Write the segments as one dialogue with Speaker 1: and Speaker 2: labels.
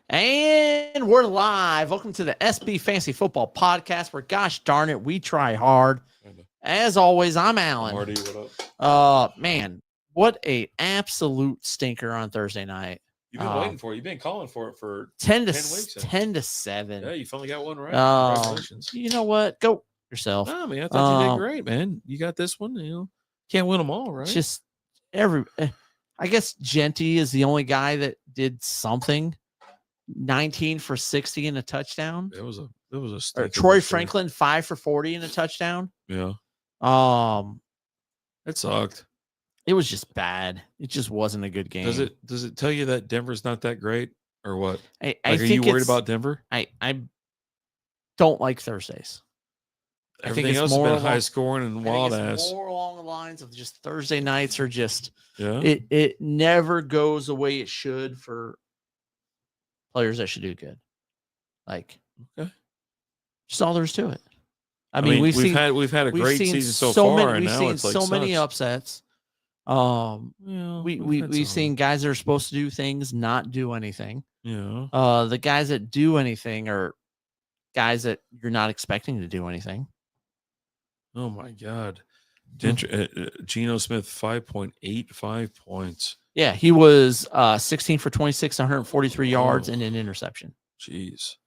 Speaker 1: And we're live. Welcome to the SB Fantasy Football Podcast, where, gosh darn it, we try hard. As always, I'm Alan.
Speaker 2: Marty, what up?
Speaker 1: Man, what a absolute stinker on Thursday night.
Speaker 2: You've been waiting for it. You've been calling for it for
Speaker 1: 10
Speaker 2: weeks.
Speaker 1: 10 to 7.
Speaker 2: Yeah, you finally got one right.
Speaker 1: Congratulations. You know what? Go yourself.
Speaker 2: No, man, I thought you did great, man. You got this one. Can't win them all, right?
Speaker 1: Just I guess Genty is the only guy that did something. 19 for 60 and a touchdown.
Speaker 2: It was a
Speaker 1: Troy Franklin 5 for 40 and a touchdown.
Speaker 2: Yeah. It sucked.
Speaker 1: It was just bad. It just wasn't a good game.
Speaker 2: Does it tell you that Denver's not that great or what?
Speaker 1: I
Speaker 2: are
Speaker 1: think
Speaker 2: you worried about Denver?
Speaker 1: I don't like Thursdays.
Speaker 2: Everything else has been high scoring and wild ass.
Speaker 1: More along the lines of just Thursday nights are just
Speaker 2: it
Speaker 1: never goes the way it should for players that should do good. Like,
Speaker 2: okay,
Speaker 1: just all there is to it.
Speaker 2: I mean we've had a great season so far, and now it's like
Speaker 1: so many upsets. We've seen guys that are supposed to do things not do anything.
Speaker 2: Yeah.
Speaker 1: The guys that do anything are guys that you're not expecting to do anything.
Speaker 2: Oh my God. Geno Smith 5.85 points.
Speaker 1: Yeah, he was 16 for 26, 143 yards and an interception.
Speaker 2: Jeez.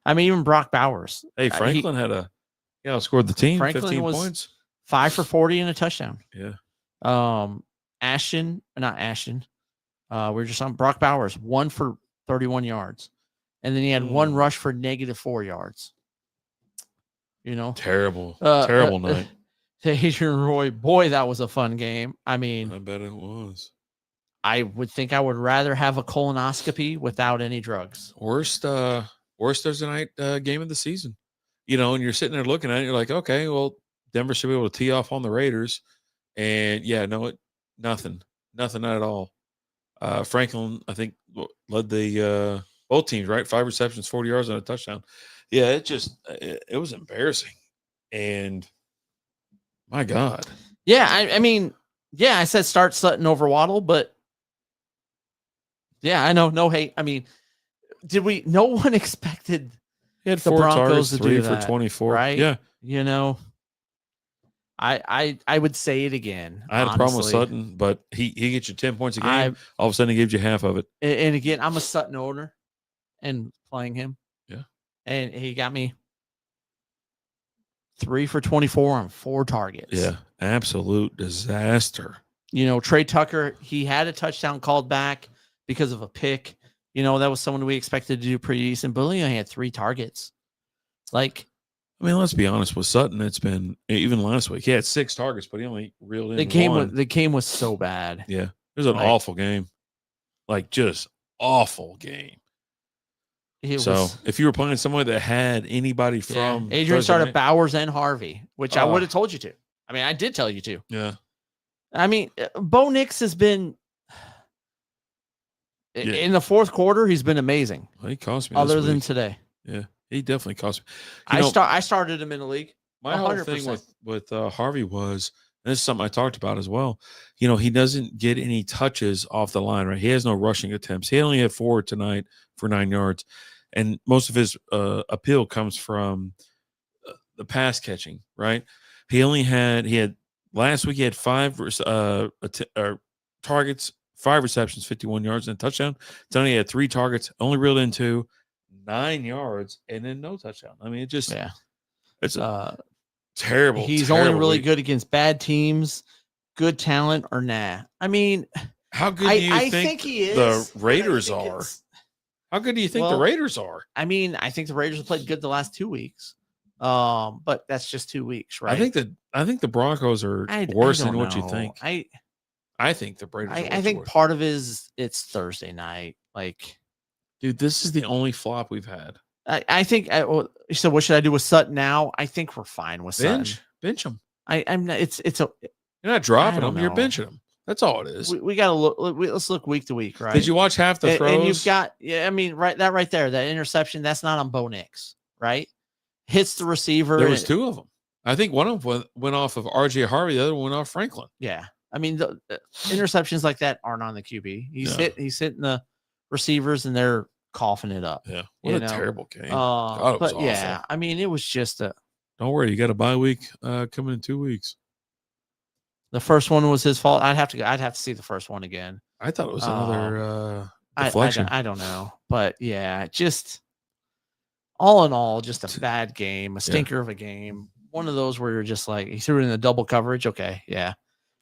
Speaker 1: I mean, even Brock Bowers.
Speaker 2: Hey, Franklin scored the team.
Speaker 1: Franklin
Speaker 2: 15
Speaker 1: was
Speaker 2: points.
Speaker 1: 5 for 40 and a touchdown.
Speaker 2: Yeah.
Speaker 1: Not Ashton. We're just on Brock Bowers, 1 for 31 yards. And then he had one rush for -4 yards.
Speaker 2: Terrible night.
Speaker 1: Adrian Roy, boy, that was a fun game. I mean,
Speaker 2: I bet it was.
Speaker 1: I would think I would rather have a colonoscopy without any drugs.
Speaker 2: Worst Thursday night game of the season. And you're sitting there looking at it, you're like, okay, well, Denver should be able to tee off on the Raiders. And nothing at all. Franklin, I think, led the both teams, right? 5 receptions, 40 yards, and a touchdown. Yeah, it was embarrassing. And my God.
Speaker 1: Yeah, I said start Sutton over Waddle, but yeah, I know. No hate. I mean, no one expected
Speaker 2: he had
Speaker 1: the
Speaker 2: 4
Speaker 1: Broncos
Speaker 2: targets,
Speaker 1: to
Speaker 2: 3
Speaker 1: do
Speaker 2: for
Speaker 1: that,
Speaker 2: 24.
Speaker 1: Right?
Speaker 2: Yeah.
Speaker 1: I would say it again.
Speaker 2: I had a problem with Sutton, but he gets you 10 points a game. All of a sudden, he gives you half of it.
Speaker 1: And again, I'm a Sutton owner and playing him.
Speaker 2: Yeah.
Speaker 1: And he got me 3 for 24 on 4 targets.
Speaker 2: Yeah. Absolute disaster.
Speaker 1: Trey Tucker, he had a touchdown called back because of a pick. That was someone we expected to do pretty decent, but he only had 3 targets.
Speaker 2: Let's be honest with Sutton. It's been even last week. He had 6 targets, but he only reeled in one.
Speaker 1: The game was so bad.
Speaker 2: Yeah, it was an awful game, just awful game. If you were playing someone that had anybody from
Speaker 1: Adrian started Bowers and Harvey, which I would have told you to. I mean, I did tell you to.
Speaker 2: Yeah.
Speaker 1: I mean, Bo Nix has been in the fourth quarter. He's been amazing.
Speaker 2: Well, he cost me.
Speaker 1: Other than today.
Speaker 2: Yeah. He definitely cost me.
Speaker 1: I started him in the league.
Speaker 2: My whole thing with Harvey was, and this is something I talked about as well, he doesn't get any touches off the line, right? He has no rushing attempts. He only had 4 tonight for 9 yards. And most of his appeal comes from the pass catching, right? Last week he had 5 targets, 5 receptions, 51 yards, and a touchdown. Tonight he had 3 targets, only reeled in 2. 9 yards and then no touchdown. I mean, it's terrible.
Speaker 1: He's only really good against bad teams, good talent, or nah. I mean,
Speaker 2: how good do you think
Speaker 1: he is,
Speaker 2: the Raiders are? How good do you think the Raiders are?
Speaker 1: I mean, I think the Raiders have played good the last 2 weeks. But that's just 2 weeks, right?
Speaker 2: I think the Broncos are worse than what you think. I think the Raiders.
Speaker 1: I think part of it is it's Thursday night,
Speaker 2: Dude, this is the only flop we've had.
Speaker 1: I think. So what should I do with Sutton now? I think we're fine with Sutton.
Speaker 2: Bench him.
Speaker 1: I'm not.
Speaker 2: You're not dropping him. You're benching him. That's all it is.
Speaker 1: We got to look. Let's look week to week, right?
Speaker 2: Did you watch half the throws?
Speaker 1: And you've got. Yeah, I mean, right there, that interception. That's not on Bo Nix, right? Hits the receiver.
Speaker 2: There was 2 of them. I think one of them went off of RJ Harvey. The other one went off Franklin.
Speaker 1: Yeah, I mean, the interceptions like that aren't on the QB. He's hitting the receivers and they're coughing it up.
Speaker 2: Yeah. What a terrible game. God, it was
Speaker 1: But
Speaker 2: awful.
Speaker 1: yeah, I mean, it was just
Speaker 2: Don't worry, you got a bye week coming in 2 weeks.
Speaker 1: the first one was his fault. I'd have to see the first one again.
Speaker 2: I thought it was another deflection.
Speaker 1: I don't know, but yeah, just all in all, just a bad game, a stinker of a game. One of those where you're just like, he threw it in the double coverage. Okay, yeah.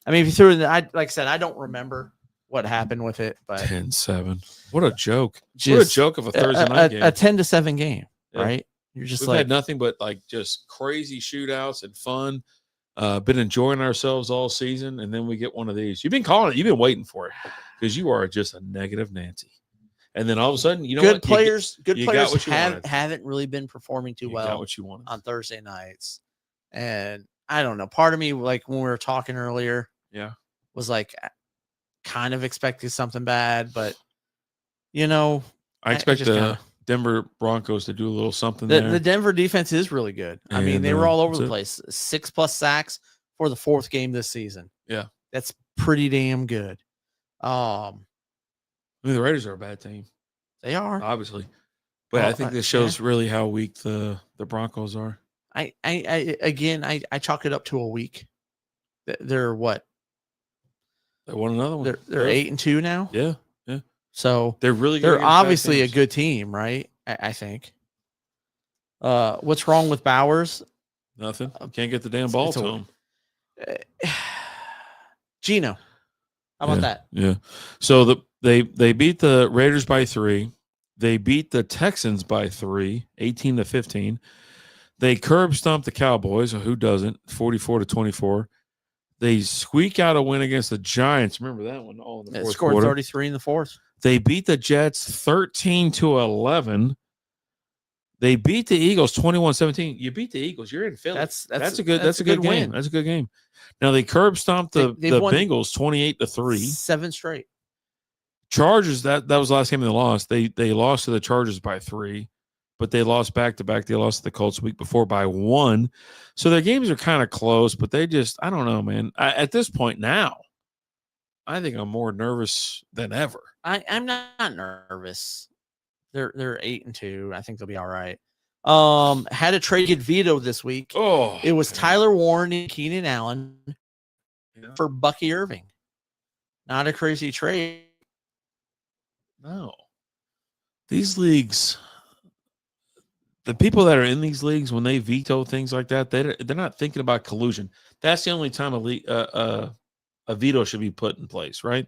Speaker 1: I mean, if you threw it in, like I said, I don't remember what happened with it, but
Speaker 2: 10-7. What a joke! What a joke of a Thursday night game.
Speaker 1: A 10-7 game, right? You're just
Speaker 2: We've had nothing but like just crazy shootouts and fun. Been enjoying ourselves all season, and then we get one of these. You've been calling it. You've been waiting for it because you are just a negative Nancy. And then all of a sudden, you know,
Speaker 1: good players
Speaker 2: haven't
Speaker 1: really been performing too well.
Speaker 2: Got what you wanted
Speaker 1: on Thursday nights, and I don't know. Part of me, like when we were talking earlier, was like kind of expecting something bad, but you know,
Speaker 2: I expect the Denver Broncos to do a little something there.
Speaker 1: The Denver defense is really good. I mean, they were all over the place. 6+ sacks for the 4th game this season.
Speaker 2: Yeah.
Speaker 1: That's pretty damn good.
Speaker 2: I mean, the Raiders are a bad team.
Speaker 1: They are.
Speaker 2: Obviously. But I think this shows really how weak the Broncos are.
Speaker 1: I chalk it up to a week. They're what?
Speaker 2: They won another one.
Speaker 1: They're 8-2 now.
Speaker 2: Yeah.
Speaker 1: So
Speaker 2: they're
Speaker 1: obviously a good team, right? I think. What's wrong with Bowers?
Speaker 2: Nothing. Can't get the damn ball to him.
Speaker 1: Gino. How about that?
Speaker 2: Yeah. So they beat the Raiders by 3. They beat the Texans by 3, 18-15. They curb stomped the Cowboys. Who doesn't? 44-24. They squeak out a win against the Giants. Remember that one? All in the fourth
Speaker 1: scored
Speaker 2: quarter.
Speaker 1: 33 in the 4th.
Speaker 2: They beat the Jets 13-11. They beat the Eagles 21-17. You beat the Eagles. You're in Philly.
Speaker 1: That's
Speaker 2: a good game.
Speaker 1: Win.
Speaker 2: That's a good game. Now they curb stomped the Bengals 28-3.
Speaker 1: 7 straight.
Speaker 2: Chargers, that was the last game they lost. They lost to the Chargers by 3, but they lost back-to-back. They lost to the Colts the week before by 1. So their games are kind of close, but they just, I don't know, man. At this point now, I think I'm more nervous than ever.
Speaker 1: I'm not nervous. They're 8-2. I think they'll be all right. Had a trade get vetoed this week.
Speaker 2: Oh,
Speaker 1: it was Tyler Warren and Keenan Allen for Bucky Irving. Not a crazy trade.
Speaker 2: No. These leagues, the people that are in these leagues, when they veto things like that, they're not thinking about collusion. That's the only time a veto should be put in place, right?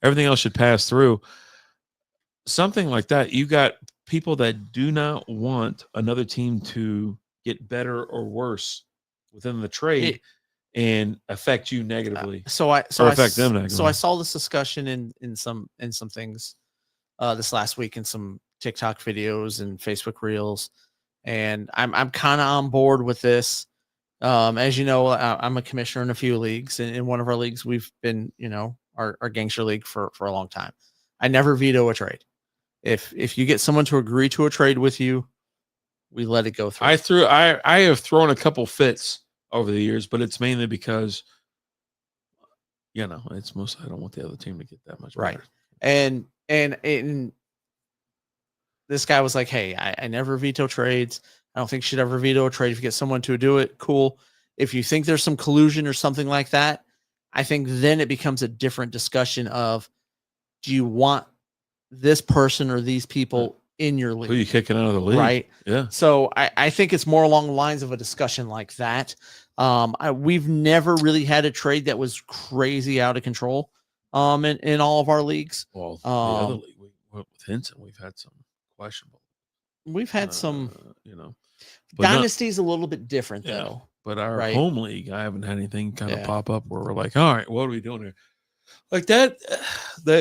Speaker 2: Everything else should pass through. Something like that, you got people that do not want another team to get better or worse within the trade and affect you negatively. Affect them negatively.
Speaker 1: So I saw this discussion in some things this last week in some TikTok videos and Facebook Reels, and I'm kind of on board with this. As you know, I'm a commissioner in a few leagues, and in one of our leagues, we've been, our gangster league for a long time. I never veto a trade. If you get someone to agree to a trade with you, we let it go through.
Speaker 2: I have thrown a couple fits over the years, but it's mainly because, it's mostly I don't want the other team to get that much better.
Speaker 1: Right. And this guy was like, hey, I never veto trades. I don't think you should ever veto a trade. If you get someone to do it, cool. If you think there's some collusion or something like that, I think then it becomes a different discussion of, do you want this person or these people in your league?
Speaker 2: Who are you kicking out of the league?
Speaker 1: Right.
Speaker 2: Yeah.
Speaker 1: So I think it's more along the lines of a discussion like that. We've never really had a trade that was crazy out of control in all of our leagues.
Speaker 2: Well, the other league with Henson, we've had some questionable.
Speaker 1: We've had some,
Speaker 2: but
Speaker 1: Dynasty's a little bit different though.
Speaker 2: But our home league, I haven't had anything kind of pop up where we're like, all right, what are we doing here? Like that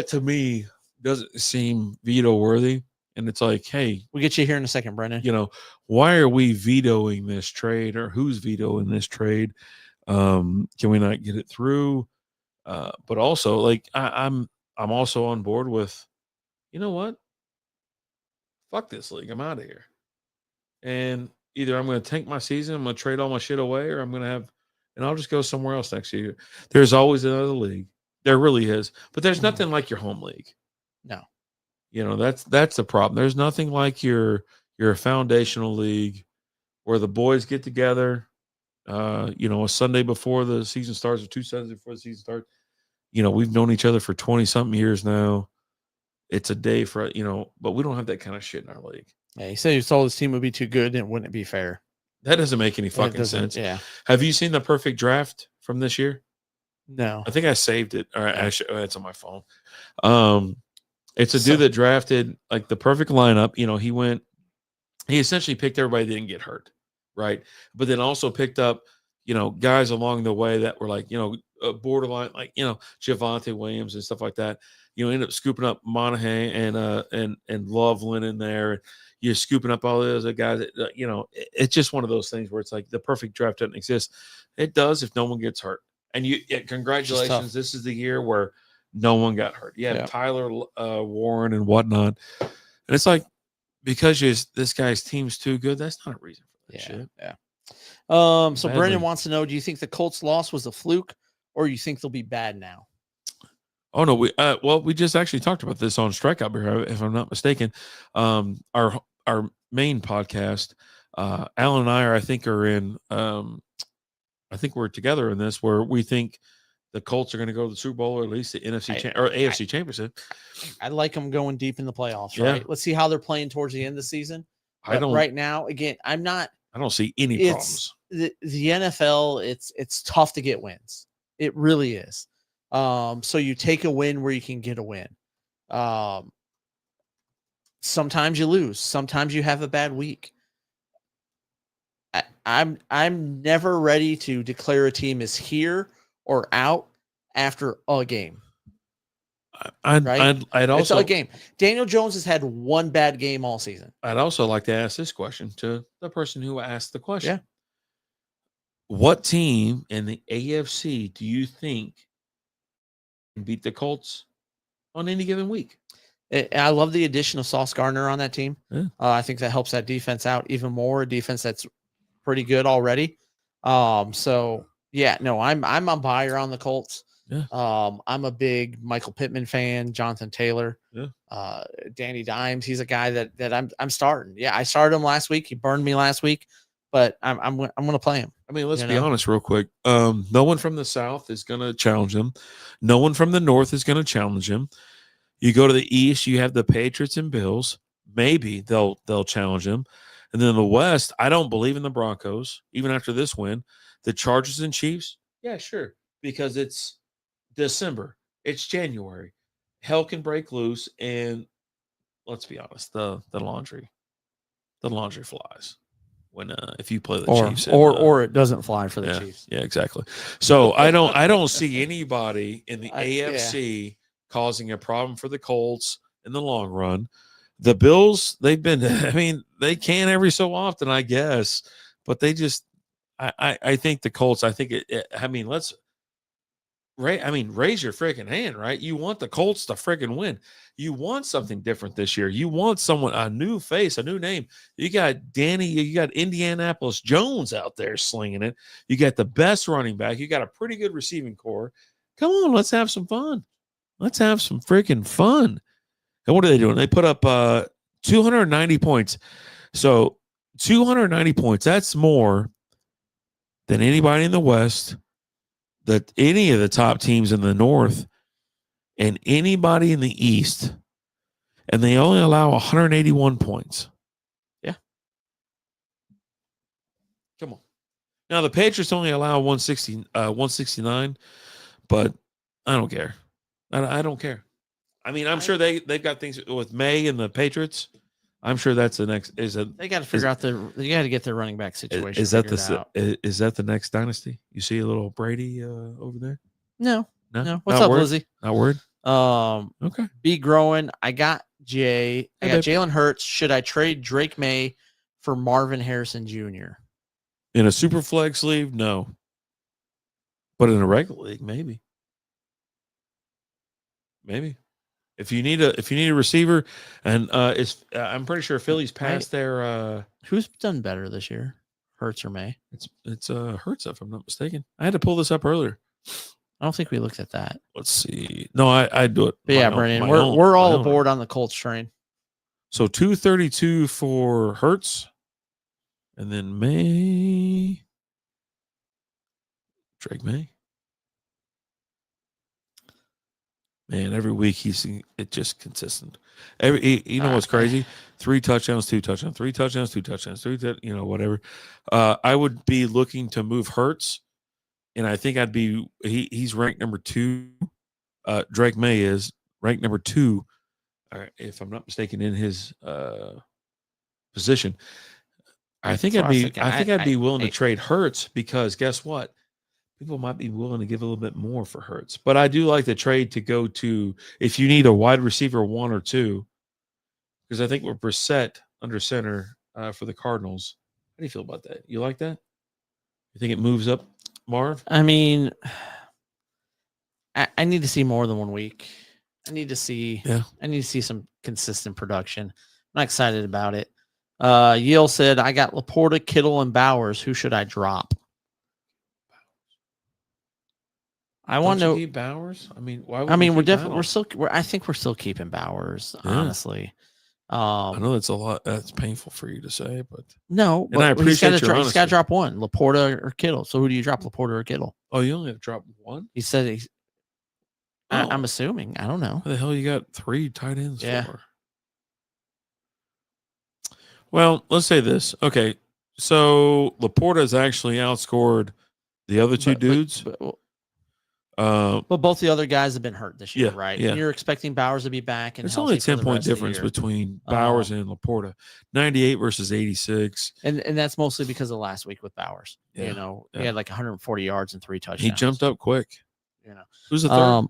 Speaker 2: to me doesn't seem veto worthy. And it's like, hey,
Speaker 1: we'll get you here in a second, Brendan.
Speaker 2: Why are we vetoing this trade, or who's vetoing this trade? Can we not get it through? But also, like, I'm also on board with, you know what? Fuck this league. I'm out of here. And either I'm going to tank my season, I'm going to trade all my shit away, or and I'll just go somewhere else next year. There's always another league. There really is. But there's nothing like your home league.
Speaker 1: No.
Speaker 2: That's the problem. There's nothing like your foundational league where the boys get together. A Sunday before the season starts, or 2 Sundays before the season starts. We've known each other for 20 something years now. It's a day for but we don't have that kind of shit in our league.
Speaker 1: Yeah, he said he told his team would be too good, and it wouldn't be fair.
Speaker 2: That doesn't make any fucking sense.
Speaker 1: Yeah.
Speaker 2: Have you seen the perfect draft from this year?
Speaker 1: No.
Speaker 2: I think I saved it. All right, it's on my phone. It's a dude that drafted like the perfect lineup. He essentially picked everybody that didn't get hurt, right? But then also picked up, guys along the way that were like, borderline, like, Javonte Williams and stuff like that. End up scooping up Monahan and Loveland in there. You're scooping up all those other guys. It's just one of those things where it's like the perfect draft doesn't exist. It does if no one gets hurt. And congratulations, this is the year where no one got hurt. You have Tyler Warren and whatnot. And it's like, because this guy's team's too good, that's not a reason for that shit.
Speaker 1: Yeah. So Brendan wants to know, do you think the Colts loss was a fluke, or you think they'll be bad now?
Speaker 2: Oh no, we just actually talked about this on Strikeout Beer, if I'm not mistaken. Our main podcast, Alan and I are in I think we're together in this, where we think the Colts are going to go to the Super Bowl, or at least the AFC Championship.
Speaker 1: I like them going deep in the playoffs, right? Let's see how they're playing towards the end of the season. Right now, again, I
Speaker 2: don't see any problems.
Speaker 1: The NFL, it's tough to get wins. It really is. So you take a win where you can get a win. Sometimes you lose. Sometimes you have a bad week. I'm never ready to declare a team is here or out after a game.
Speaker 2: I'd also,
Speaker 1: it's a game. Daniel Jones has had one bad game all season.
Speaker 2: I'd also like to ask this question to the person who asked the question.
Speaker 1: Yeah.
Speaker 2: What team in the AFC do you think can beat the Colts on any given week?
Speaker 1: I love the addition of Sauce Gardner on that team.
Speaker 2: Yeah.
Speaker 1: I think that helps that defense out even more. A defense that's pretty good already. So yeah, no, I'm a buyer on the Colts.
Speaker 2: Yeah.
Speaker 1: I'm a big Michael Pittman fan, Jonathan Taylor, Danny Dimes. He's a guy that I'm starting. Yeah, I started him last week. He burned me last week, but I'm going to play him.
Speaker 2: I mean, let's be honest real quick. No one from the South is going to challenge him. No one from the North is going to challenge him. You go to the East, you have the Patriots and Bills. Maybe they'll challenge him. And then in the West, I don't believe in the Broncos, even after this win. The Chargers and Chiefs, yeah, sure, because it's December. It's January. Hell can break loose, and let's be honest, the laundry flies when if you play the Chiefs,
Speaker 1: or it doesn't fly for the Chiefs.
Speaker 2: Yeah, exactly. So I don't see anybody in the AFC causing a problem for the Colts in the long run. The Bills, they can every so often, I guess, but they just, I think the Colts, raise your freaking hand, right? You want the Colts to freaking win. You want something different this year. You want a new face, a new name. You got Indianapolis Jones out there slinging it. You got the best running back. You got a pretty good receiving core. Come on, let's have some fun. Let's have some freaking fun. And what are they doing? They put up 290 points. So 290 points, that's more than anybody in the West, that any of the top teams in the North, and anybody in the East. And they only allow 181 points.
Speaker 1: Yeah.
Speaker 2: Come on. Now, the Patriots only allow 169, but I don't care. I don't care. I mean, I'm sure they've got things with May and the Patriots. I'm sure that's the next.
Speaker 1: They got to figure out they got to get their running back situation.
Speaker 2: Is that the next dynasty? You see a little Brady over there?
Speaker 1: No. What's up, Lizzie?
Speaker 2: Not word.
Speaker 1: Okay. Be growing. I got Jay. I got Jalen Hurts. Should I trade Drake May for Marvin Harrison Jr.
Speaker 2: in a super flex league? No. But in a regular league, maybe. Maybe. If you need a receiver, and I'm pretty sure Philly's past their.
Speaker 1: Who's done better this year, Hurts or May?
Speaker 2: It's Hurts, if I'm not mistaken. I had to pull this up earlier.
Speaker 1: I don't think we looked at that.
Speaker 2: Let's see. No, I do it.
Speaker 1: But yeah, Brennan, we're all aboard on the Colts train.
Speaker 2: So 232 for Hurts, and then Drake May. Man, every week it's just consistent. You know what's crazy? 3 touchdowns, 2 touchdowns, 3 touchdowns, 2 touchdowns, whatever. I would be looking to move Hurts, and I think he's ranked number 2. Drake May is ranked number 2, if I'm not mistaken, in his position. I think I'd be willing to trade Hurts, because guess what? People might be willing to give a little bit more for Hurts. But I do like the trade to go to, if you need a wide receiver 1 or 2, because I think we're Brissett under center for the Cardinals. How do you feel about that? You like that? You think it moves up, Marv?
Speaker 1: I mean, I need to see more than 1 week. I need to see some consistent production. I'm not excited about it. Yale said, I got Laporta, Kittle, and Bowers. Who should I drop? I want to
Speaker 2: keep Bowers. I mean, why?
Speaker 1: I mean, I think we're still keeping Bowers. Yeah. Honestly,
Speaker 2: I know that's a lot. That's painful for you to say, but
Speaker 1: no.
Speaker 2: And I appreciate your honesty.
Speaker 1: He's got to drop one, Laporta or Kittle. So who do you drop, Laporta or Kittle?
Speaker 2: Oh, you only have to drop one.
Speaker 1: He said I'm assuming. I don't know.
Speaker 2: What the hell you got 3 tight ends
Speaker 1: for?
Speaker 2: Well, let's say this. Okay, so Laporta has actually outscored the other 2 dudes.
Speaker 1: But both the other guys have been hurt this year, right?
Speaker 2: Yeah.
Speaker 1: And you're expecting Bowers to be back. And
Speaker 2: there's only a 10-point difference between Bowers and Laporta, 98 versus 86,
Speaker 1: and that's mostly because of last week with Bowers. Yeah. He had like 140 yards and 3 touchdowns.
Speaker 2: He jumped up quick. Who's the third?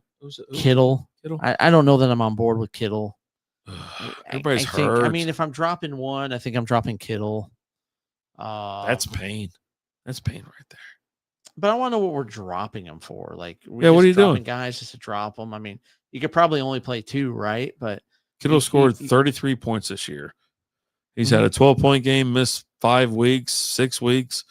Speaker 1: Kittle. I don't know that I'm on board with Kittle.
Speaker 2: Everybody's hurt.
Speaker 1: I mean, if I'm dropping one, I think I'm dropping Kittle.
Speaker 2: That's pain. That's pain right there.
Speaker 1: But I want to know what we're dropping them for. Like,
Speaker 2: what are you doing,
Speaker 1: guys? Just to drop them. I mean, you could probably only play 2, right? But
Speaker 2: Kittle scored 33 points this year. He's had a 12-point game, missed 5 weeks, 6 weeks.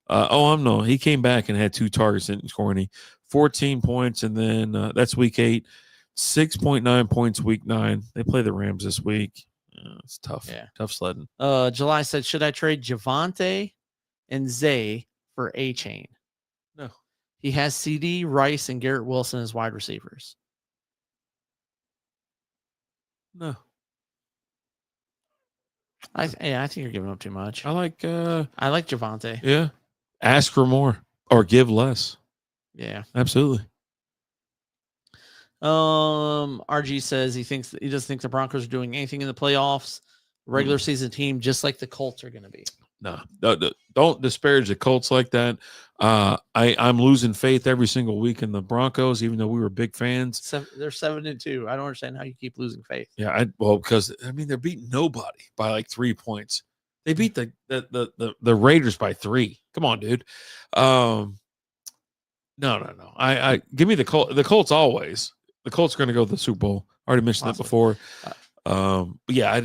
Speaker 2: He came back and had 2 targets, didn't score any. 14 points, and then that's week 8. 6.9 points week 9. They play the Rams this week. It's tough. Yeah, tough sledding.
Speaker 1: July said, should I trade Javonte and Zay for A-Chain?
Speaker 2: No.
Speaker 1: He has CD, Rice, and Garrett Wilson as wide receivers.
Speaker 2: No.
Speaker 1: I think you're giving up too much.
Speaker 2: I like
Speaker 1: Javonte.
Speaker 2: Yeah. Ask for more or give less.
Speaker 1: Yeah.
Speaker 2: Absolutely.
Speaker 1: RG says he doesn't think the Broncos are doing anything in the playoffs. Regular season team, just like the Colts are going to be.
Speaker 2: No, don't disparage the Colts like that. I'm losing faith every single week in the Broncos, even though we were big fans.
Speaker 1: They're 7-2. I don't understand how you keep losing faith.
Speaker 2: Yeah, because they're beating nobody by like 3 points. They beat the Raiders by 3. Come on, dude. No. I give me the Colts always. The Colts are going to go to the Super Bowl. I already mentioned that before. But yeah,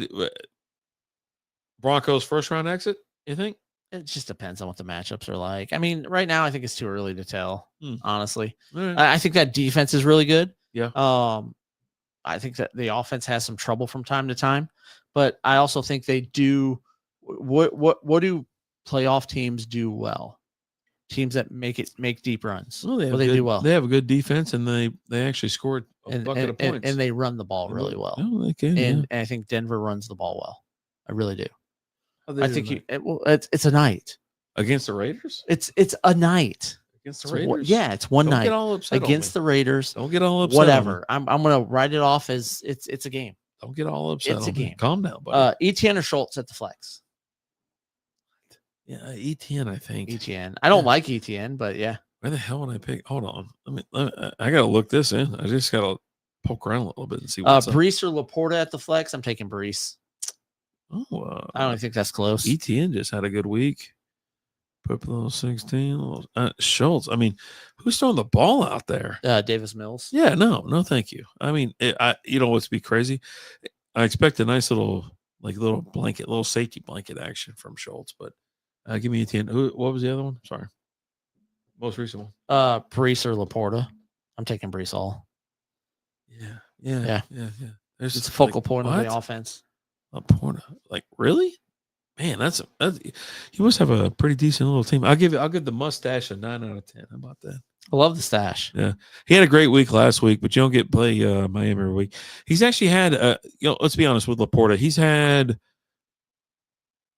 Speaker 2: Broncos first round exit. You think?
Speaker 1: It just depends on what the matchups are like. I mean, right now I think it's too early to tell. Honestly,
Speaker 2: right.
Speaker 1: I think that defense is really good.
Speaker 2: Yeah.
Speaker 1: I think that the offense has some trouble from time to time, but I also think they do. What do playoff teams do well? Teams that make deep runs.
Speaker 2: Well, they do well. They have a good defense, and they actually scored a bucket of points,
Speaker 1: and they run the ball really well.
Speaker 2: Oh, they can,
Speaker 1: and I think Denver runs the ball well. I really do. I think it's a night
Speaker 2: against the Raiders.
Speaker 1: It's a night
Speaker 2: against the Raiders.
Speaker 1: It's one night.
Speaker 2: Don't get all upset
Speaker 1: against the Raiders.
Speaker 2: Don't get all upset.
Speaker 1: Whatever. I'm gonna write it off as it's a game.
Speaker 2: Don't get all upset.
Speaker 1: It's a game.
Speaker 2: Calm down, buddy.
Speaker 1: Etienne or Schultz at the flex.
Speaker 2: Yeah, Etienne. I think
Speaker 1: Etienne. I don't like Etienne, but yeah.
Speaker 2: Where the hell would I pick? Hold on. I gotta look this in. I just gotta poke around a little bit and see what's up.
Speaker 1: Brees or Laporta at the flex. I'm taking Brees.
Speaker 2: Oh,
Speaker 1: I don't think that's close.
Speaker 2: Etienne just had a good week. Put a little 16. Schultz. I mean, who's throwing the ball out there?
Speaker 1: Davis Mills.
Speaker 2: Yeah, no, thank you. I mean, what's be crazy? I expect a nice little blanket, little safety blanket action from Schultz, but give me Etienne. What was the other one? Sorry, most recent one.
Speaker 1: Brees or Laporta. I'm taking Brees Hall.
Speaker 2: Yeah.
Speaker 1: It's a focal point of the offense.
Speaker 2: Laporta, like really? Man, that's he must have a pretty decent little team. I'll give the mustache a 9 out of 10. How about that?
Speaker 1: I love the stash.
Speaker 2: Yeah, he had a great week last week, but you don't get play Miami every week. He's actually had let's be honest with Laporta. He's had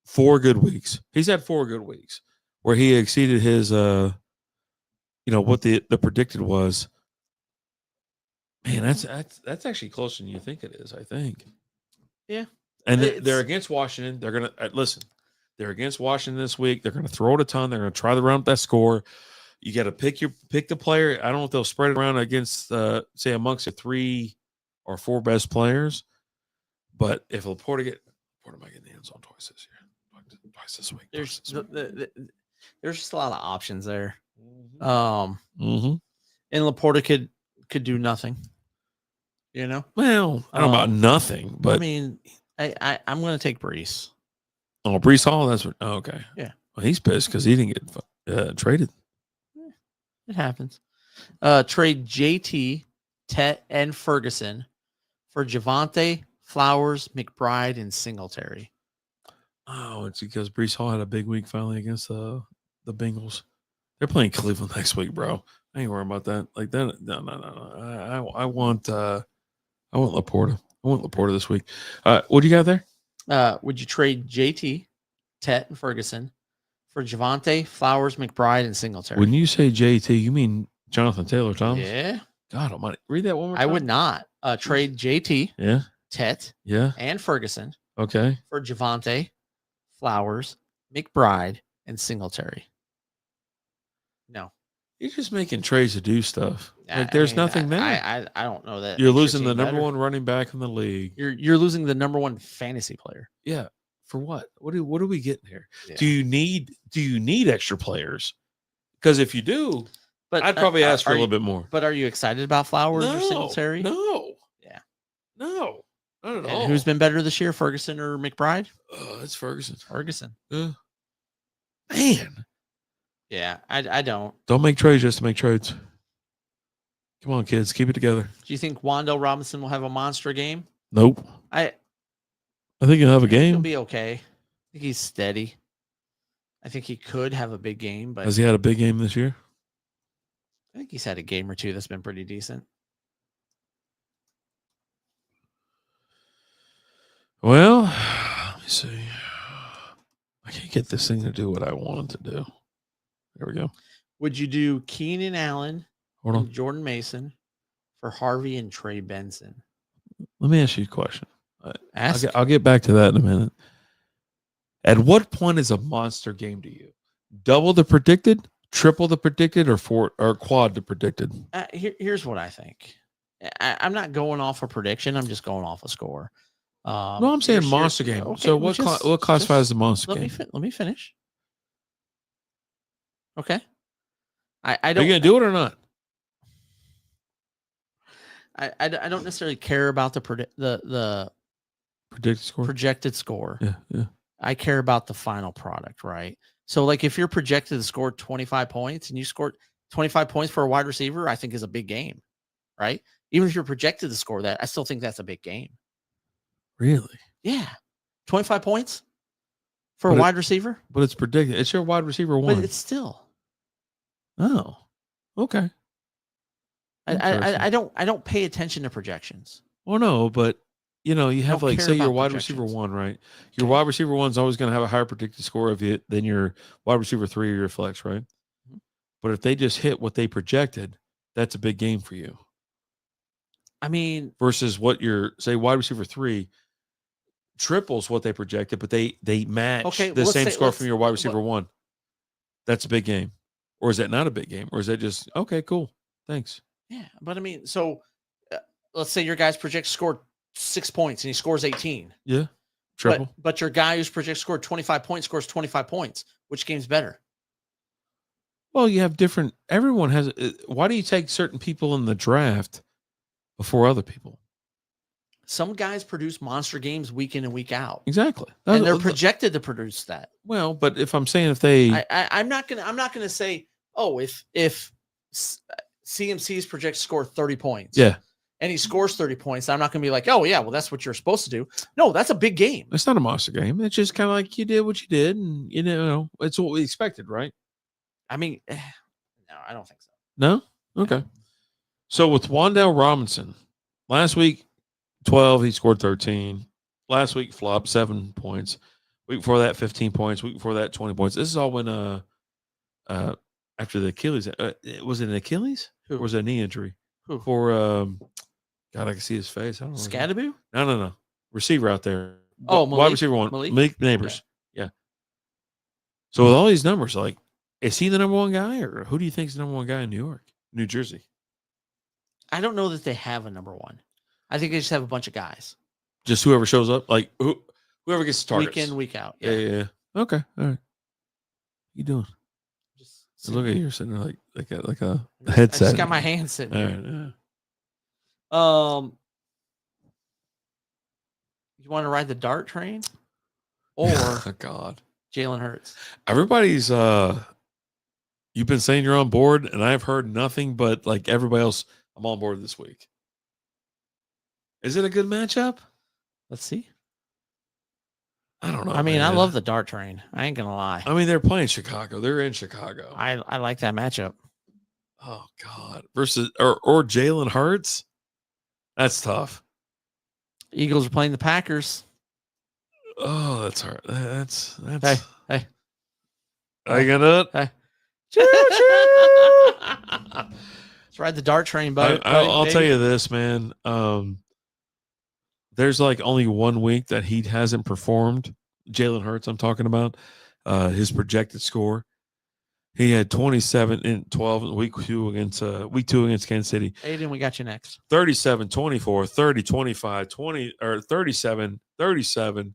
Speaker 2: 4 good weeks. He's had 4 good weeks where he exceeded his what the predicted was. Man, that's actually closer than you think it is, I think.
Speaker 1: Yeah.
Speaker 2: And they're against Washington. They're going to listen. They're against Washington this week. They're going to throw it a ton. They're going to try to run up that score. You got to pick the player. I don't know if they'll spread it around against say amongst the 3 or 4 best players. But if Laporta might get the hands on twice this year, twice this week.
Speaker 1: There's just a lot of options there.
Speaker 2: Mm-hmm.
Speaker 1: And Laporta could do nothing. You know?
Speaker 2: Well, I don't know about nothing, but
Speaker 1: I mean, I'm going to take Brees.
Speaker 2: Oh, Brees Hall. That's what. Oh, okay.
Speaker 1: Yeah.
Speaker 2: Well, he's pissed because he didn't get traded.
Speaker 1: It happens. Trade JT, Tet, and Ferguson for Javonte, Flowers, McBride, and Singletary.
Speaker 2: Oh, it's because Brees Hall had a big week finally against the Bengals. They're playing Cleveland next week, bro. I ain't worried about that. Like that. No. I want Laporta. I want Laporta this week. What do you got there?
Speaker 1: Would you trade JT, Tet, and Ferguson for Javonte, Flowers, McBride, and Singletary?
Speaker 2: When you say JT, you mean Jonathan Taylor Thomas?
Speaker 1: Yeah.
Speaker 2: God almighty. Read that one more time.
Speaker 1: I would not trade JT,
Speaker 2: yeah,
Speaker 1: Tet,
Speaker 2: yeah,
Speaker 1: and Ferguson
Speaker 2: okay,
Speaker 1: for Javonte, Flowers, McBride, and Singletary. No.
Speaker 2: You're just making trades to do stuff. Like there's nothing there.
Speaker 1: I don't know that
Speaker 2: you're losing the number 1 running back in the league.
Speaker 1: You're losing the number 1 fantasy player.
Speaker 2: Yeah. For what? What are we getting here?
Speaker 1: Yeah.
Speaker 2: Do you need extra players? Because if you do, but I'd probably ask for a little bit more.
Speaker 1: But are you excited about Flowers or Singletary?
Speaker 2: No.
Speaker 1: Yeah.
Speaker 2: No. Not at all.
Speaker 1: And who's been better this year, Ferguson or McBride?
Speaker 2: It's Ferguson. Man.
Speaker 1: Yeah, I don't.
Speaker 2: Don't make trades just to make trades. Come on, kids. Keep it together.
Speaker 1: Do you think Wan'Dale Robinson will have a monster game?
Speaker 2: Nope.
Speaker 1: I
Speaker 2: think he'll have a game.
Speaker 1: He'll be okay. I think he's steady. I think he could have a big game, but
Speaker 2: has he had a big game this year?
Speaker 1: I think he's had a game or two that's been pretty decent.
Speaker 2: Well, let me see. I can't get this thing to do what I want it to do. There we go.
Speaker 1: Would you do Keenan Allen
Speaker 2: and
Speaker 1: Jordan Mason for Harvey and Trey Benson?
Speaker 2: Let me ask you a question. I'll get back to that in a minute. At what point is a monster game to you? Double the predicted, triple the predicted, or quad the predicted?
Speaker 1: Here's what I think. I'm not going off a prediction. I'm just going off a score.
Speaker 2: No, I'm saying monster game. Okay, so what classifies as a monster game?
Speaker 1: Let me finish. Okay. I don't.
Speaker 2: Are you gonna do it or not?
Speaker 1: I don't necessarily care about the projected score.
Speaker 2: Yeah.
Speaker 1: I care about the final product, right? So, like, if you're projected to score 25 points and you scored 25 points for a wide receiver, I think is a big game, right? Even if you're projected to score that, I still think that's a big game.
Speaker 2: Really?
Speaker 1: Yeah. 25 points for a wide receiver?
Speaker 2: But it's predicted. It's your wide receiver 1.
Speaker 1: But it's still.
Speaker 2: Oh, okay.
Speaker 1: I don't pay attention to projections.
Speaker 2: Well, no, but you have like say your wide receiver 1, right? Your wide receiver 1's always going to have a higher predicted score of it than your wide receiver 3 or your flex, right? Mm-hmm. But if they just hit what they projected, that's a big game for you.
Speaker 1: I mean,
Speaker 2: versus what your say wide receiver 3 triples what they projected, but they match the same score from your wide receiver 1. That's a big game. Or is that not a big game? Or is that just okay, cool. Thanks.
Speaker 1: Yeah, but I mean, so let's say your guy's project scored 6 points and he scores 18.
Speaker 2: Yeah. Triple.
Speaker 1: But your guy whose project scored 25 points scores 25 points. Which game's better?
Speaker 2: Well, you have different. Everyone has. Why do you take certain people in the draft before other people?
Speaker 1: Some guys produce monster games week in and week out.
Speaker 2: Exactly,
Speaker 1: and they're projected to produce that.
Speaker 2: Well, but if I'm saying if they,
Speaker 1: I'm not gonna say, oh, if CMC's projected to score 30 points.
Speaker 2: Yeah.
Speaker 1: And he scores 30 points. I'm not going to be like, oh, yeah, well, that's what you're supposed to do. No, that's a big game.
Speaker 2: It's not a monster game. It's just kind of like you did what you did, and it's what we expected, right?
Speaker 1: I mean, no, I don't think so.
Speaker 2: No? Okay. So with Wandale Robinson, last week, 12, he scored 13. Last week, flopped 7 points. Week before that, 15 points. Week before that, 20 points. This is all when after the Achilles. Was it an Achilles?
Speaker 1: Who?
Speaker 2: Or was it a knee injury?
Speaker 1: Who?
Speaker 2: For God, I can see his face. I don't know.
Speaker 1: Scadaboo?
Speaker 2: No. Receiver out there.
Speaker 1: Oh,
Speaker 2: wide receiver one. Malik Neighbors. Yeah. So with all these numbers, like, is he the number one guy, or who do you think is the number one guy in New Jersey?
Speaker 1: I don't know that they have a number one. I think they just have a bunch of guys.
Speaker 2: Just whoever shows up, like whoever gets the targets.
Speaker 1: Week in, week out.
Speaker 2: Yeah. Okay. All right. You doing?
Speaker 1: Just
Speaker 2: look at you, you're sitting there like a headset.
Speaker 1: I just got my hands sitting here.
Speaker 2: Right,
Speaker 1: you want to ride the dart train, or
Speaker 2: oh, God,
Speaker 1: Jalen Hurts?
Speaker 2: Everybody's you've been saying you're on board, and I've heard nothing but like everybody else. I'm on board this week. Is it a good matchup?
Speaker 1: Let's see.
Speaker 2: I don't know.
Speaker 1: I mean,
Speaker 2: man.
Speaker 1: I love the dart train. I ain't gonna lie.
Speaker 2: I mean, they're playing Chicago. They're in Chicago.
Speaker 1: I like that matchup.
Speaker 2: Oh God, versus or Jalen Hurts. That's tough.
Speaker 1: Eagles are playing the Packers.
Speaker 2: Oh, that's hard. That's
Speaker 1: Hey.
Speaker 2: Are you gonna do it?
Speaker 1: Hey. Let's ride the dart train, buddy.
Speaker 2: I'll tell you this, man. There's like only 1 week that he hasn't performed. Jalen Hurts, I'm talking about. His projected score. He had 27 and 12 in week 2 against Kansas City.
Speaker 1: Aiden, we got you next.
Speaker 2: 37, 24, 30, 25, 20 or 37, 37.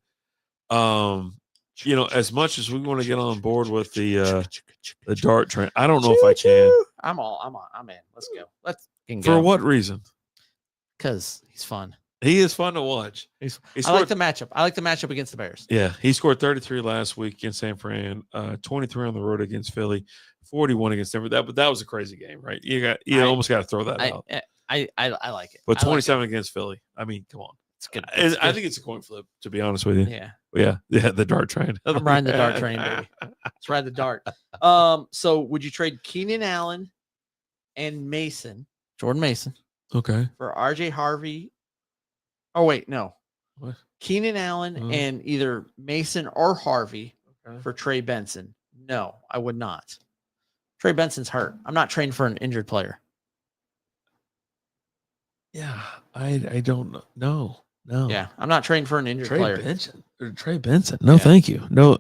Speaker 2: As much as we want to get on board with the dart train, I don't know if I can.
Speaker 1: I'm in. Let's go. Let's go.
Speaker 2: For what reason?
Speaker 1: Because he's fun.
Speaker 2: He is fun to watch.
Speaker 1: I like the matchup. I like the matchup against the Bears.
Speaker 2: Yeah, he scored 33 last week against San Fran, 23 on the road against Philly, 41 against Denver. That was a crazy game, right? You almost got to throw that out.
Speaker 1: I like it.
Speaker 2: But 27 against Philly. I mean, come on.
Speaker 1: It's good.
Speaker 2: I think it's a coin flip, to be honest with you.
Speaker 1: Yeah.
Speaker 2: Yeah, the dart train.
Speaker 1: I'm riding the dart train, baby. Let's ride the dart. So would you trade Keenan Allen and Jordan Mason,
Speaker 2: okay,
Speaker 1: for RJ Harvey? Oh, wait, no.
Speaker 2: What?
Speaker 1: Keenan Allen and either Mason or Harvey for Trey Benson. No, I would not. Trey Benson's hurt. I'm not trading for an injured player.
Speaker 2: Yeah, I don't know. No.
Speaker 1: Yeah, I'm not trading for an injured player.
Speaker 2: Trey Benson. No, thank you. No.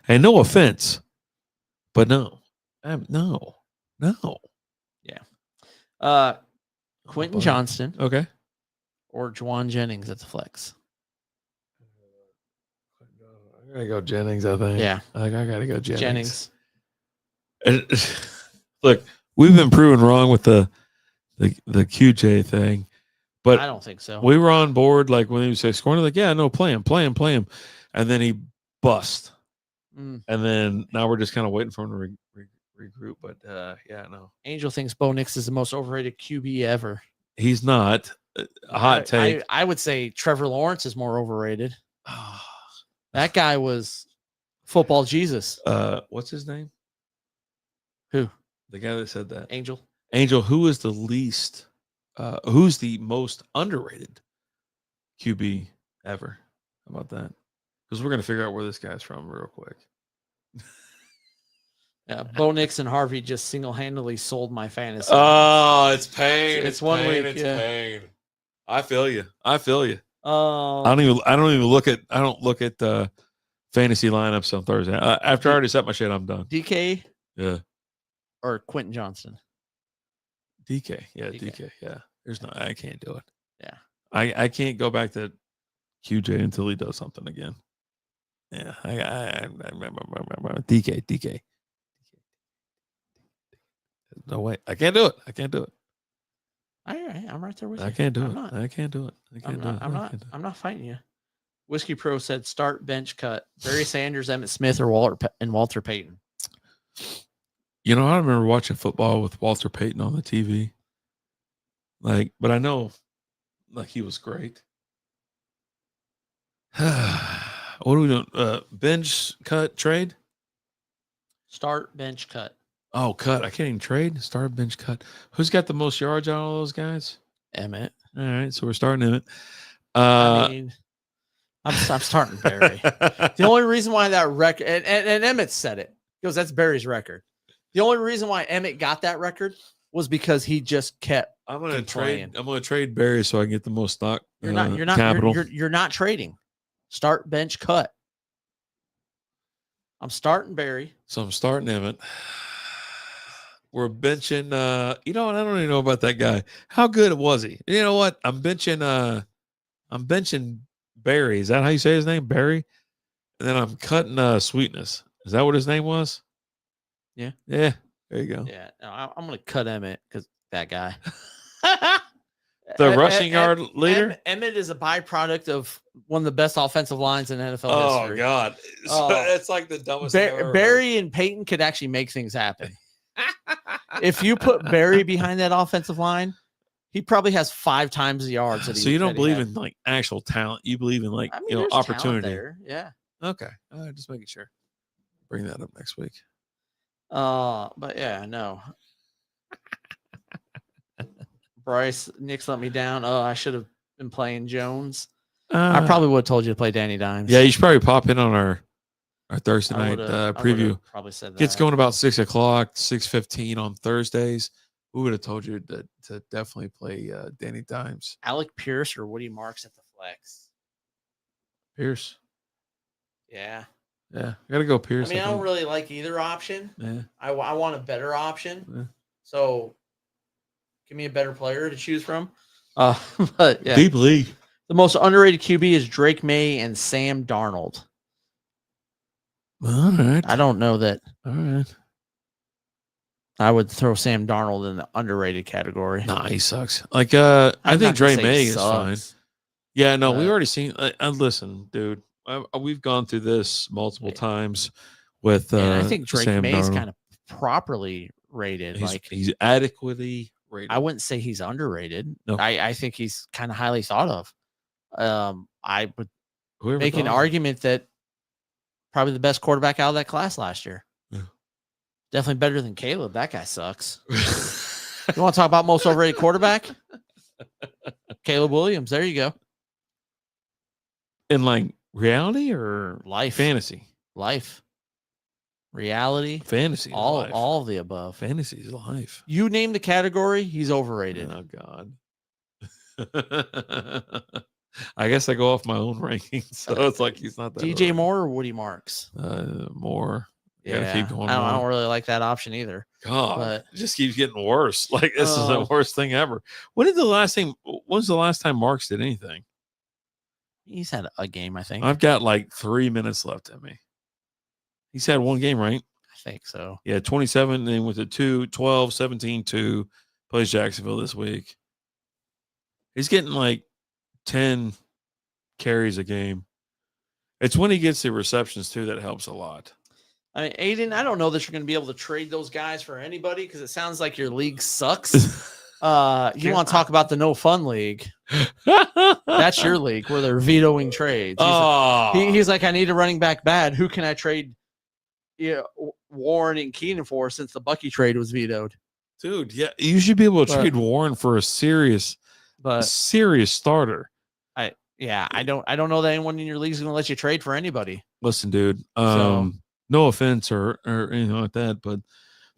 Speaker 2: And no offense, but no. No.
Speaker 1: Yeah. Quentin Johnston.
Speaker 2: Okay.
Speaker 1: Or Juwan Jennings at the flex.
Speaker 2: I gotta go Jennings, I think.
Speaker 1: Yeah.
Speaker 2: I gotta go Jennings. Look, we've been proven wrong with the QJ thing, but
Speaker 1: I don't think so.
Speaker 2: We were on board like when he was scoring, like, yeah, no, play him. And then he bust. And then now we're just kind of waiting for him to regroup. But yeah, no.
Speaker 1: Angel thinks Bo Nix is the most overrated QB ever.
Speaker 2: He's not. A hot take.
Speaker 1: I would say Trevor Lawrence is more overrated. That guy was football Jesus.
Speaker 2: What's his name?
Speaker 1: Who?
Speaker 2: The guy that said that.
Speaker 1: Angel,
Speaker 2: who is the least who's the most underrated QB ever? How about that? Because we're gonna figure out where this guy's from real quick.
Speaker 1: Yeah, Bo Nix and Harvey just single-handedly sold my fantasy.
Speaker 2: Oh, it's pain.
Speaker 1: It's 1 week.
Speaker 2: It's pain. I feel you. I
Speaker 1: I
Speaker 2: don't look at the fantasy lineups on Thursday. After I already set my shit, I'm done.
Speaker 1: DK?
Speaker 2: Yeah.
Speaker 1: Or Quentin Johnston?
Speaker 2: DK. Yeah, DK. Yeah. I can't do it.
Speaker 1: Yeah.
Speaker 2: I can't go back to QJ until he does something again. Yeah. I DK. No way. I can't do it.
Speaker 1: All right, I'm right there with you.
Speaker 2: I can't do it. I can't do it.
Speaker 1: I'm not fighting you. Whiskey Pro said start bench cut. Barry Sanders, Emmitt Smith, or Walter Payton.
Speaker 2: You know, I remember watching football with Walter Payton on the TV. Like, but I know, like, he was great. What are we doing? Bench cut trade?
Speaker 1: Start, bench, cut.
Speaker 2: Oh, cut. I can't even trade. Start, bench, cut. Who's got the most yards out of all those guys?
Speaker 1: Emmett.
Speaker 2: All right, so we're starting Emmett.
Speaker 1: I mean, I'm starting Barry. The only reason why that record, and Emmett said it, because that's Barry's record. The only reason why Emmett got that record was because he just kept.
Speaker 2: I'm gonna trade Barry so I can get the most stock.
Speaker 1: You're not
Speaker 2: capital.
Speaker 1: You're not trading. Start, bench, cut. I'm starting Barry.
Speaker 2: So I'm starting Emmett. We're benching. You know what? I don't even know about that guy. How good was he? You know what? I'm benching Barry. Is that how you say his name? Barry? And then I'm cutting Sweetness. Is that what his name was?
Speaker 1: Yeah.
Speaker 2: Yeah. There you go.
Speaker 1: Yeah. No, I'm going to cut Emmett because that guy.
Speaker 2: The rushing yard leader?
Speaker 1: Emmett is a byproduct of one of the best offensive lines in NFL history.
Speaker 2: Oh, God. It's like the dumbest thing I've ever
Speaker 1: Barry and Peyton could actually make things happen. If you put Barry behind that offensive line, he probably has 5 times the yards.
Speaker 2: So you don't believe in like actual talent. You believe in like, opportunity.
Speaker 1: There. Yeah.
Speaker 2: Okay. Just making sure. Bring that up next week.
Speaker 1: But yeah, no. Bryce, Nick's let me down. Oh, I should have been playing Jones. I probably would have told you to play Danny Dimes.
Speaker 2: Yeah, you should probably pop in on our Thursday night preview.
Speaker 1: Probably said that.
Speaker 2: Gets going about 6:00, 6:15 on Thursdays. We would have told you to definitely play Danny Dimes.
Speaker 1: Alec Pierce or Woody Marks at the flex.
Speaker 2: Pierce.
Speaker 1: Yeah.
Speaker 2: Yeah, I gotta go Pierce.
Speaker 1: I mean, I don't really like either option.
Speaker 2: Yeah.
Speaker 1: I want a better option.
Speaker 2: Yeah.
Speaker 1: So give me a better player to choose from. But yeah.
Speaker 2: Deep league.
Speaker 1: The most underrated QB is Drake May and Sam Darnold.
Speaker 2: All right.
Speaker 1: I don't know that.
Speaker 2: All right.
Speaker 1: I would throw Sam Darnold in the underrated category.
Speaker 2: Nah, he sucks. Like, I think Drake May is fine. Yeah, no, we've already seen. Listen, dude, we've gone through this multiple times with.
Speaker 1: And I think Drake
Speaker 2: Sam
Speaker 1: May is
Speaker 2: Darnold.
Speaker 1: kind of properly rated.
Speaker 2: He's adequately rated.
Speaker 1: I wouldn't say he's underrated.
Speaker 2: No.
Speaker 1: I think he's kind of highly thought of. I would
Speaker 2: Whoever
Speaker 1: make an argument that probably the best quarterback out of that class last year.
Speaker 2: Yeah.
Speaker 1: Definitely better than Caleb. That guy sucks. You want to talk about most overrated quarterback? Caleb Williams. There you go.
Speaker 2: In like reality or
Speaker 1: Life.
Speaker 2: fantasy?
Speaker 1: Life. Reality.
Speaker 2: Fantasy.
Speaker 1: All of the above.
Speaker 2: Fantasy is life.
Speaker 1: You name the category, he's overrated.
Speaker 2: Oh, God. I guess I go off my own rankings, so it's like he's not that.
Speaker 1: DJ Moore or Woody Marks?
Speaker 2: Moore.
Speaker 1: Yeah,
Speaker 2: keep going.
Speaker 1: I don't really like that option either.
Speaker 2: God,
Speaker 1: but
Speaker 2: it just keeps getting worse. Like this is the worst thing ever. When's the last time Marks did anything?
Speaker 1: He's had a game, I think.
Speaker 2: I've got like 3 minutes left in me. He's had one game, right?
Speaker 1: I think so.
Speaker 2: Yeah, 27, then went to 2, 12, 17, 2. Plays Jacksonville this week. He's getting like 10 carries a game. It's when he gets the receptions too that helps a lot.
Speaker 1: I mean, Aiden, I don't know that you're going to be able to trade those guys for anybody because it sounds like your league sucks. You want to talk about the no fun league? That's your league where they're vetoing trades. He's like, I need a running back bad. Who can I trade? Warren and Keenan for since the Bucky trade was vetoed.
Speaker 2: Dude, yeah, you should be able to trade Warren for a serious starter.
Speaker 1: I don't know that anyone in your league is going to let you trade for anybody.
Speaker 2: Listen, dude. No offense or anything like that, but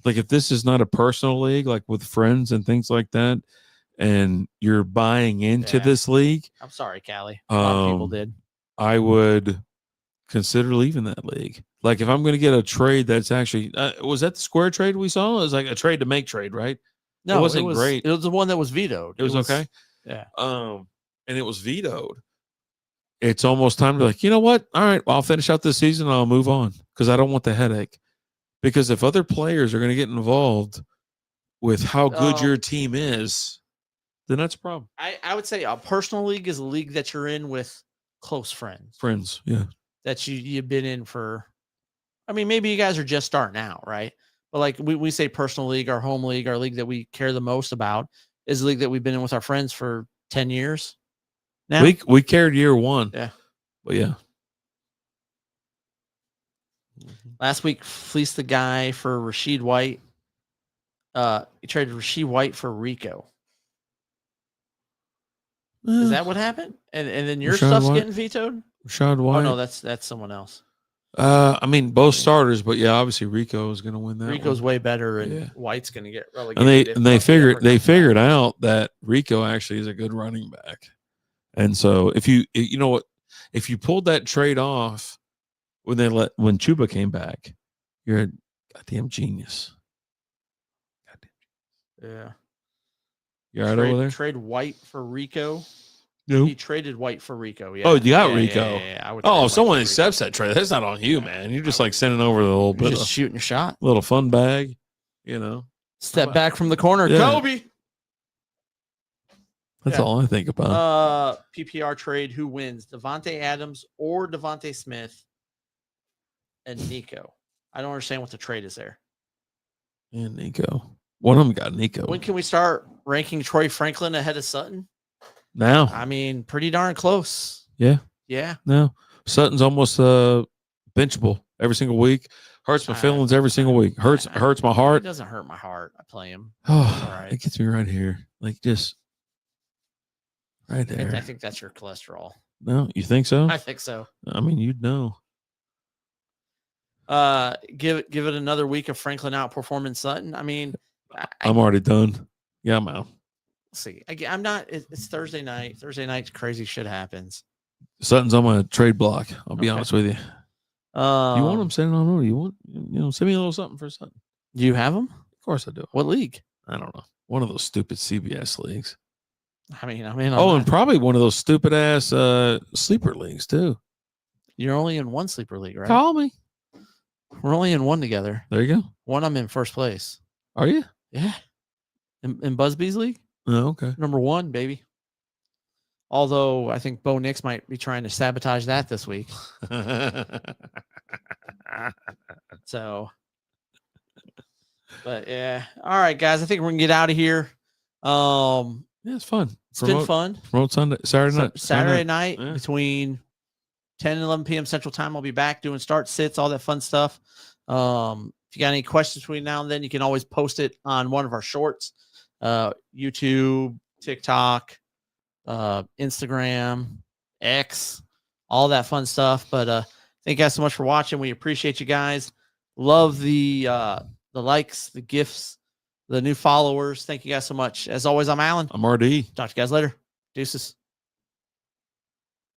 Speaker 2: like if this is not a personal league, like with friends and things like that, and you're buying into this league,
Speaker 1: I'm sorry, Callie. A lot of people did.
Speaker 2: I would consider leaving that league. Like if I'm going to get a trade that's actually was that the square trade we saw? It was like a trade to make trade, right?
Speaker 1: No,
Speaker 2: it wasn't great.
Speaker 1: It was the one that was vetoed.
Speaker 2: It was okay.
Speaker 1: Yeah.
Speaker 2: And it was vetoed. It's almost time to be like, you know what? All right, well, I'll finish out this season and I'll move on because I don't want the headache. Because if other players are going to get involved with how good your team is, then that's a problem.
Speaker 1: I would say a personal league is a league that you're in with close friends.
Speaker 2: Yeah.
Speaker 1: That you've been in for, I mean, maybe you guys are just starting out, right? But like we say personal league, our home league, our league that we care the most about is the league that we've been in with our friends for 10 years now.
Speaker 2: We cared year one.
Speaker 1: Yeah.
Speaker 2: But yeah.
Speaker 1: Last week, fleeced the guy for Rashid White. He traded Rashid White for Rico. Is that what happened? And then your
Speaker 2: Rashad
Speaker 1: stuff's
Speaker 2: White?
Speaker 1: getting vetoed?
Speaker 2: Rashad White?
Speaker 1: Oh no, that's someone else.
Speaker 2: I mean, both starters, but yeah, obviously Rico is going to win that.
Speaker 1: Rico's
Speaker 2: one.
Speaker 1: way better, and
Speaker 2: Yeah.
Speaker 1: White's going to get relegated.
Speaker 2: And they figured out that Rico actually is a good running back. And so if you know what, if you pulled that trade off when Chuba came back, you're a goddamn genius.
Speaker 1: Yeah.
Speaker 2: You all right over there?
Speaker 1: Trade White for Rico.
Speaker 2: No.
Speaker 1: He traded White for Rico. Yeah.
Speaker 2: Oh, you got Rico.
Speaker 1: I would
Speaker 2: Oh,
Speaker 1: trade
Speaker 2: if someone
Speaker 1: White for
Speaker 2: accepts that trade, that's not on you, man. You're just like sending over the little
Speaker 1: Rico.
Speaker 2: bit
Speaker 1: Just
Speaker 2: of
Speaker 1: shooting a shot.
Speaker 2: little fun bag, you know.
Speaker 1: Step back from the corner.
Speaker 2: Yeah.
Speaker 1: Kobe.
Speaker 2: That's all I think about.
Speaker 1: PPR trade. Who wins? Devontae Adams or Devontae Smith and Nico. I don't understand what the trade is there.
Speaker 2: And Nico. One of them got Nico.
Speaker 1: When can we start ranking Troy Franklin ahead of Sutton?
Speaker 2: Now.
Speaker 1: I mean, pretty darn close.
Speaker 2: Yeah.
Speaker 1: Yeah.
Speaker 2: No. Sutton's almost benchable every single week. Hurts my feelings every single week. Hurts my heart.
Speaker 1: It doesn't hurt my heart. I play him.
Speaker 2: Oh,
Speaker 1: right.
Speaker 2: It gets me right here. Like just right there.
Speaker 1: I think that's your cholesterol.
Speaker 2: No, you think so?
Speaker 1: I think so.
Speaker 2: I mean, you'd know.
Speaker 1: Give it another week of Franklin outperforming Sutton. I mean,
Speaker 2: I'm already done. Yeah, I'm out.
Speaker 1: See, I'm not. It's Thursday night. Thursday night, crazy shit happens.
Speaker 2: Sutton's on my trade block. I'll be honest with you. You
Speaker 1: You
Speaker 2: want them sending on over? You want send me a little something for Sutton?
Speaker 1: Do you have them?
Speaker 2: Of course I do.
Speaker 1: What league?
Speaker 2: I don't know. One of those stupid CBS leagues.
Speaker 1: I mean, I'm
Speaker 2: and probably one of those stupid ass sleeper leagues too.
Speaker 1: You're only in one sleeper league, right?
Speaker 2: Call me.
Speaker 1: We're only in one together.
Speaker 2: There you go.
Speaker 1: One, I'm in first place.
Speaker 2: Are you?
Speaker 1: Yeah. In Busby's league?
Speaker 2: Oh, okay.
Speaker 1: Number 1, baby. Although I think Bo Nix might be trying to sabotage that this week. So, but yeah. All right, guys. I think we're gonna get out of here.
Speaker 2: Yeah, it's fun.
Speaker 1: It's been fun.
Speaker 2: Promote Saturday
Speaker 1: night
Speaker 2: yeah.
Speaker 1: Between 10 and 11 p.m. Central Time. I'll be back doing start sits, all that fun stuff. If you got any questions between now and then, you can always post it on one of our shorts, YouTube, TikTok, Instagram, X, all that fun stuff. But thank you guys so much for watching. We appreciate you guys. Love the likes, the gifts, the new followers. Thank you guys so much. As always, I'm Alan.
Speaker 2: I'm RD.
Speaker 1: Talk to you guys later. Deuces.